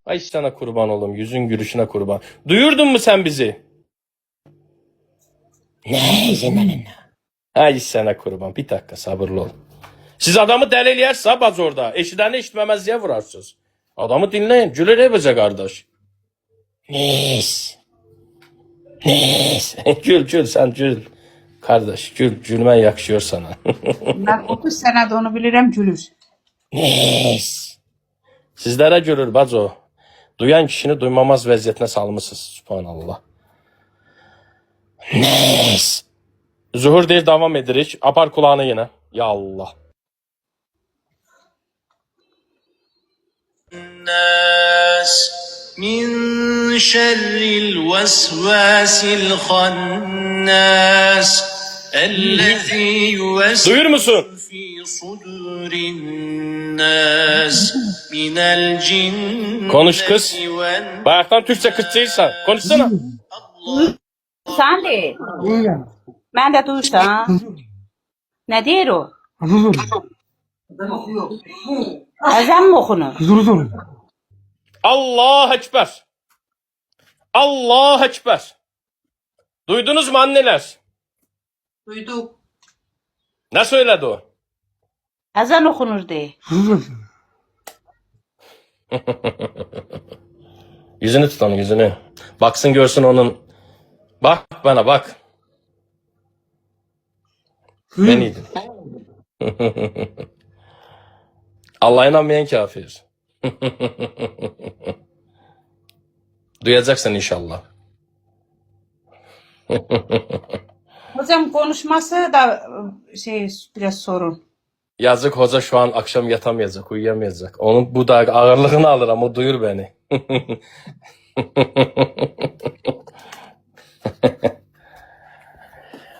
Ay sana kurban oğlum, yüzün gülüşüne kurban. Duyurdun mu sen bizi? Ne izin? Ay sana kurban, bir dakika sabırlı ol. Siz adamı deli eləyərsiniz baz orada. Eşidəni eşitməməzliyə vurarsınız. Adamı dinleyin, gülür evəcə qardaş. Nis. Gül sen gül. Kardeş gül, gülmen yakışıyor sana. Ben 30 senedir onu bilirim gülür. Nis. Sizlere gülür bazo. Duyan kişini duymamaz vəziyyətinə salmışsınız. Subhanallah. Nis. Zuhur deyir, devam edirik. Apar kulağını yine. Ya Allah. الناس من شر الوسواس الخناس الذي Duyur musun? يوسوس في صدور الناس من الجنة Konuş kız. والناس. Bayaktan Türkçe kıtçıysan. Konuşsana. Sen de. Ben de duysam. Ne diyor o? Ezan mı okunur? Allah Ekber. Allah Ekber. Duydunuz mu anneler? Duyduk. Ne söyledi o? Ezan okunur de. Yüzünü tut onun, yüzünü. Baksın görsün onun. Bak bana bak. Beniydin. Allah'a inanmayan kafir. Duyacaksın inşallah. Hocam konuşması da biraz sorun. Yazık hoca şu an akşam yatamayacak, uyuyamayacak. Onun bu da ağırlığını alır ama duyur beni.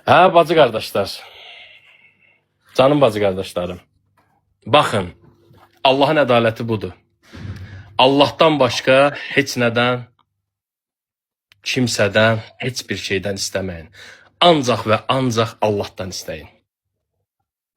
Ha bacı kardeşler. Canım bacı kardeşlerim. Bakın, Allah'ın ədaleti budur. Allah'tan başka heç nədən, kimsədən, heç bir şeydən istəməyin. Ancaq və ancaq Allah'tan istəyin.